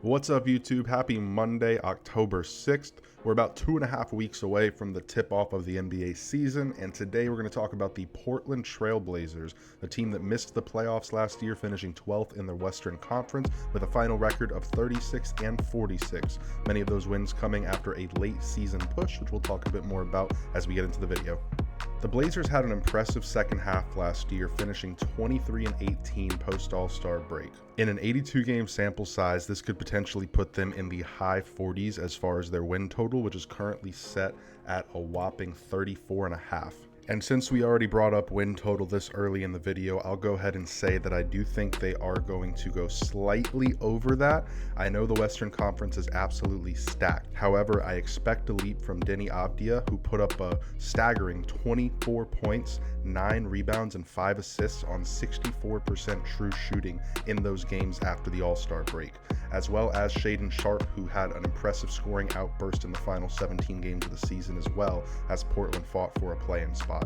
What's up, YouTube? Happy Monday, October 6th. We're about 2.5 weeks away from the tip-off of the NBA season, and today we're going to talk about the Portland Trail Blazers, a team that missed the playoffs last year, finishing 12th in the Western Conference with a final record of 36-46. Many of those wins coming after a late season push, which we'll talk a bit more about as we get into the video. The Blazers had an impressive second half last year, finishing 23-18 post-All-Star break. In an 82-game sample size, this could potentially put them in the high 40s as far as their win total, which is currently set at a whopping 34.5. And since we already brought up win total this early in the video, I'll go ahead and say that I do think they are going to go slightly over that. I know the Western Conference is absolutely stacked. However, I expect a leap from Deni Avdija, who put up a staggering 24 points, 9 rebounds, and 5 assists on 64% true shooting in those games after the All-Star break, as well as Shaedon Sharpe, who had an impressive scoring outburst in the final 17 games of the season as well, as Portland fought for a play-in spot.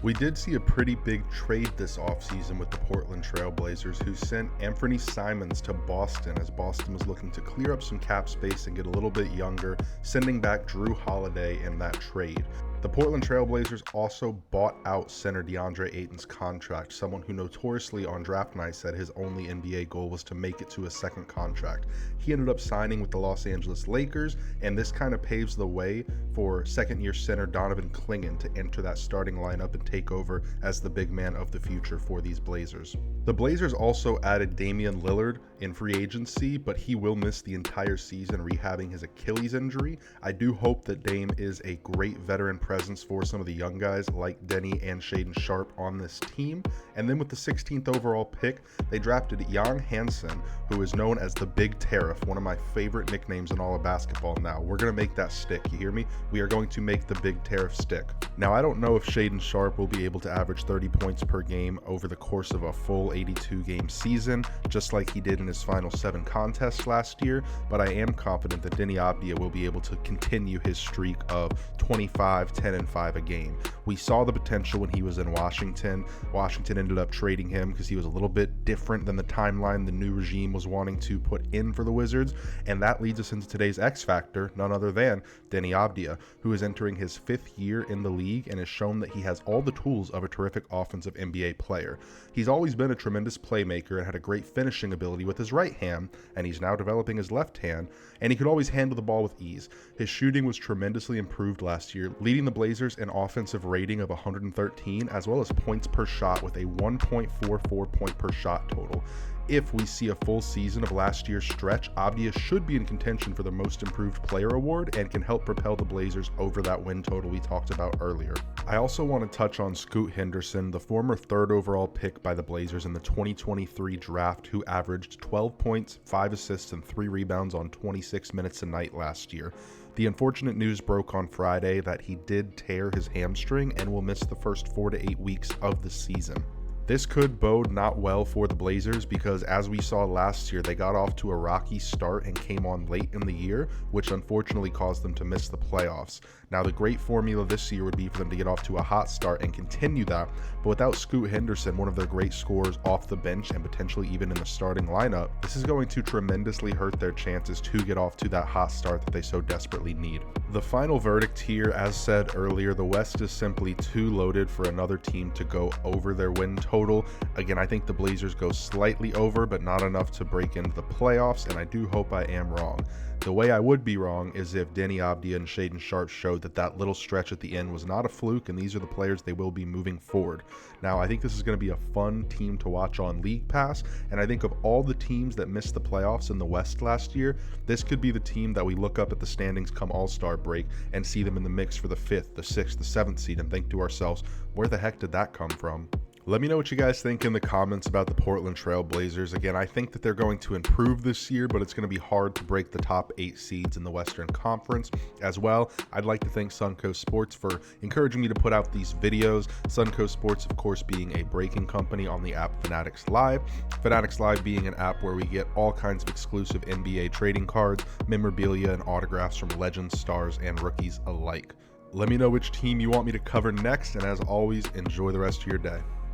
We did see a pretty big trade this offseason with the Portland Trail Blazers, who sent Anthony Simons to Boston as Boston was looking to clear up some cap space and get a little bit younger, sending back Jrue Holiday in that trade. The Portland Trail Blazers also bought out center DeAndre Ayton's contract, someone who notoriously on draft night said his only NBA goal was to make it to a second contract. He ended up signing with the Los Angeles Lakers, and this kind of paves the way for second-year center Donovan Clingan to enter that starting lineup and take over as the big man of the future for these Blazers. The Blazers also added Damian Lillard in free agency, but he will miss the entire season rehabbing his Achilles injury. I do hope that Dame is a great veteran presence for some of the young guys like Deni and Shaedon Sharpe on this team. And then with the 16th overall pick, they drafted Jan Hansen, who is known as the Big Tariff, one of my favorite nicknames in all of basketball now. We're going to make that stick, you hear me? We are going to make the Big Tariff stick. Now, I don't know if Shaedon Sharpe will be able to average 30 points per game over the course of a full 82-game season, just like he did in his final 7 contests last year, but I am confident that Deni Avdija will be able to continue his streak of 25, 10, and 5 a game. We saw the potential when he was in Washington. Washington ended up trading him because he was a little bit different than the timeline the new regime was wanting to put in for the Wizards, and that leads us into today's X Factor, none other than Deni Avdija, who is entering his 5th year in the league and has shown that he has all the tools of a terrific offensive NBA player. He's always been a tremendous playmaker and had a great finishing ability with his right hand, and he's now developing his left hand, and he could always handle the ball with ease. His shooting was tremendously improved last year, leading the Blazers an offensive rating of 113, as well as points per shot with a 1.44 point per shot total. If we see a full season of last year's stretch, Avdija should be in contention for the Most Improved Player award and can help propel the Blazers over that win total we talked about earlier. I also want to touch on Scoot Henderson, the former 3rd overall pick by the Blazers in the 2023 draft, who averaged 12 points, 5 assists, and 3 rebounds on 26 minutes a night last year. The unfortunate news broke on Friday that he did tear his hamstring and will miss the first 4 to 8 weeks of the season. This could bode not well for the Blazers because, as we saw last year, they got off to a rocky start and came on late in the year, which unfortunately caused them to miss the playoffs. Now, the great formula this year would be for them to get off to a hot start and continue that, but without Scoot Henderson, one of their great scorers off the bench and potentially even in the starting lineup, this is going to tremendously hurt their chances to get off to that hot start that they so desperately need. The final verdict here, as said earlier, the West is simply too loaded for another team to go over their win total. Again, I think the Blazers go slightly over, but not enough to break into the playoffs, and I do hope I am wrong. The way I would be wrong is if Deni Avdija and Shaedon Sharpe showed that that little stretch at the end was not a fluke, and these are the players they will be moving forward. Now, I think this is going to be a fun team to watch on League Pass, and I think of all the teams that missed the playoffs in the West last year, this could be the team that we look up at the standings come All-Star break and see them in the mix for the 5th, the 6th, the 7th seed and think to ourselves, where the heck did that come from? Let me know what you guys think in the comments about the Portland Trail Blazers. Again, I think that they're going to improve this year, but it's going to be hard to break the top 8 seeds in the Western Conference. As well, I'd like to thank Suncoast Sports for encouraging me to put out these videos. Suncoast Sports, of course, being a breaking company on the app Fanatics Live. Fanatics Live being an app where we get all kinds of exclusive NBA trading cards, memorabilia, and autographs from legends, stars, and rookies alike. Let me know which team you want me to cover next, and as always, enjoy the rest of your day.